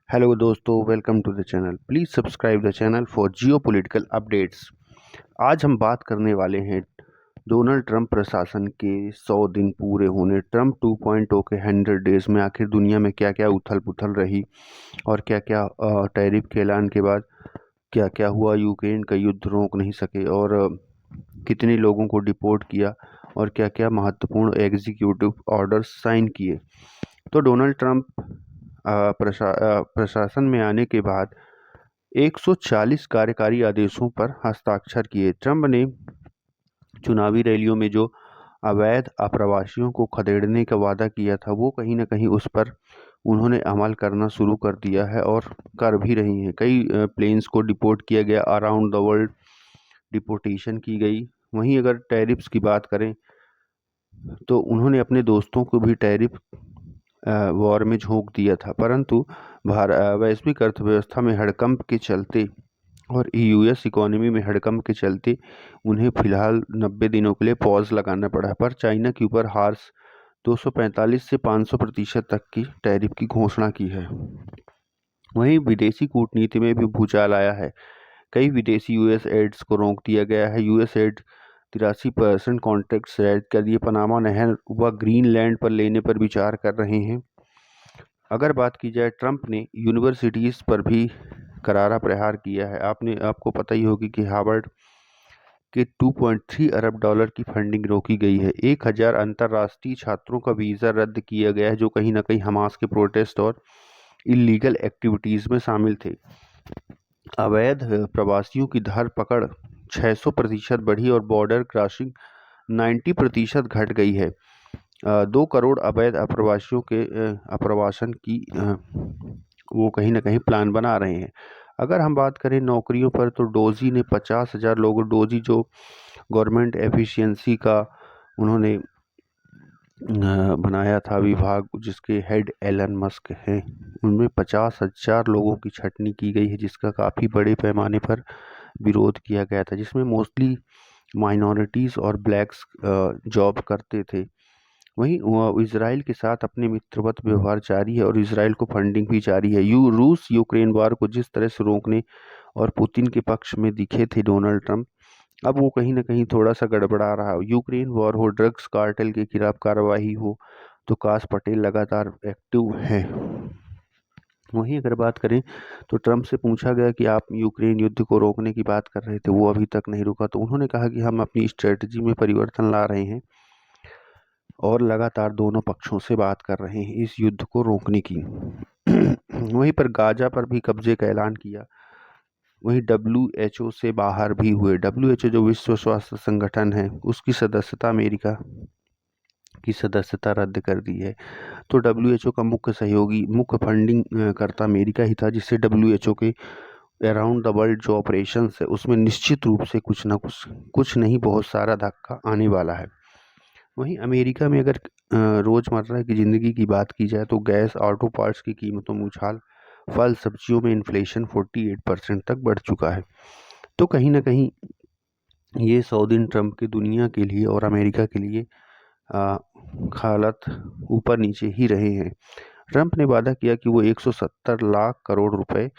Hello दोस्तों, welcome to the channel. Please subscribe the channel for geopolitical updates. आज हम बात करने वाले हैं डोनाल्ड ट्रंप प्रशासन के 100 दिन पूरे होने। ट्रंप 2.0 के 100 डेज़ में आखिर दुनिया में क्या क्या उथल पुथल रही और क्या क्या टैरिफ के ऐलान के बाद क्या क्या हुआ। यूक्रेन का युद्ध रोक नहीं सके और कितने लोगों को डिपोर्ट किया और क्या क्या महत्वपूर्ण एग्जीक्यूटिव ऑर्डर्स साइन किए। तो डोनाल्ड ट्रंप प्रशासन में आने के बाद 140 कार्यकारी आदेशों पर हस्ताक्षर किए। ट्रंप ने चुनावी रैलियों में जो अवैध आप्रवासियों को खदेड़ने का वादा किया था, वो कहीं ना कहीं उस पर उन्होंने अमल करना शुरू कर दिया है और कर भी रही हैं। कई प्लेन्स को डिपोर्ट किया गया, अराउंड द वर्ल्ड डिपोर्टेशन की गई। वहीं अगर टैरिफ्स की बात करें तो उन्होंने अपने दोस्तों को भी टैरिफ वॉर में झोंक दिया था, परंतु वैश्विक अर्थव्यवस्था में हड़कंप के चलते और यूएस इकोनॉमी में हड़कंप के चलते उन्हें फिलहाल 90 दिनों के लिए पॉज लगाना पड़ा। पर चाइना के ऊपर हार्स 245 से 500% तक की टैरिफ की घोषणा की है। वहीं विदेशी कूटनीति में भी भूचाल आया है। कई विदेशी यूएस एड्स को रोक दिया गया है। यूएस एड 83% कॉन्ट्रैक्ट रद्द कर दिए। पनामा नहर व ग्रीनलैंड पर लेने पर विचार कर रहे हैं। अगर बात की जाए, ट्रंप ने यूनिवर्सिटीज़ पर भी करारा प्रहार किया है। आपको पता ही होगी कि हार्वर्ड के 2.3 अरब डॉलर की फंडिंग रोकी गई है। 1000 अंतर्राष्ट्रीय छात्रों का वीज़ा रद्द किया गया है, जो कहीं ना कहीं हमास के प्रोटेस्ट और इलीगल एक्टिविटीज़ में शामिल थे। अवैध प्रवासियों की धरपकड़ 600% बढ़ी और बॉर्डर क्रॉसिंग 90% घट गई है। 2 करोड़ अवैध अप्रवासियों के अप्रवासन की वो कहीं ना कहीं प्लान बना रहे हैं। अगर हम बात करें नौकरियों पर, तो डोजी ने 50,000 लोगों, डोजी जो गवर्नमेंट एफिशिएंसी का उन्होंने बनाया था विभाग, जिसके हेड एलन मस्क हैं, उनमें 50,000 लोगों की छटनी की गई है, जिसका काफ़ी बड़े पैमाने पर विरोध किया गया था, जिसमें मोस्टली माइनॉरिटीज़ और ब्लैक्स जॉब करते थे। वहीं इजराइल के साथ अपने मित्रवत व्यवहार जारी है और इजराइल को फंडिंग भी जारी है। रूस यूक्रेन वार को जिस तरह से रोकने और पुतिन के पक्ष में दिखे थे डोनाल्ड ट्रंप, अब वो कहीं ना कहीं थोड़ा सा गड़बड़ा रहा है। यूक्रेन वॉर हो, ड्रग्स कार्टेल के खिलाफ कार्रवाई हो, तो काश पटेल लगातार एक्टिव हैं। वहीं अगर बात करें तो ट्रंप से पूछा गया कि आप यूक्रेन युद्ध को रोकने की बात कर रहे थे, वो अभी तक नहीं रुका, तो उन्होंने कहा कि हम अपनी स्ट्रेटजी में परिवर्तन ला रहे हैं और लगातार दोनों पक्षों से बात कर रहे हैं इस युद्ध को रोकने की। वहीं पर गाजा पर भी कब्जे का ऐलान किया। वहीं WHO से बाहर भी हुए। WHO जो विश्व स्वास्थ्य संगठन है, उसकी सदस्यता अमेरिका की सदस्यता रद्द कर दी है। तो WHO का मुख्य सहयोगी, मुख्य फंडिंग करता अमेरिका ही था, जिससे WHO के अराउंड द वर्ल्ड जो ऑपरेशन है, उसमें निश्चित रूप से कुछ ना कुछ नहीं, बहुत सारा धक्का आने वाला है। वहीं अमेरिका में अगर रोज़मर्रा की ज़िंदगी की बात की जाए, तो गैस, ऑटो पार्ट्स की कीमतों में उछाल, फल सब्जियों में इन्फ्लेशन 48% तक बढ़ चुका है। तो कहीं ना कहीं ये 100 दिन ट्रंप के दुनिया के लिए और अमेरिका के लिए हालत ऊपर नीचे ही रहे हैं। ट्रंप ने वादा किया कि वो 170 लाख करोड़ रुपए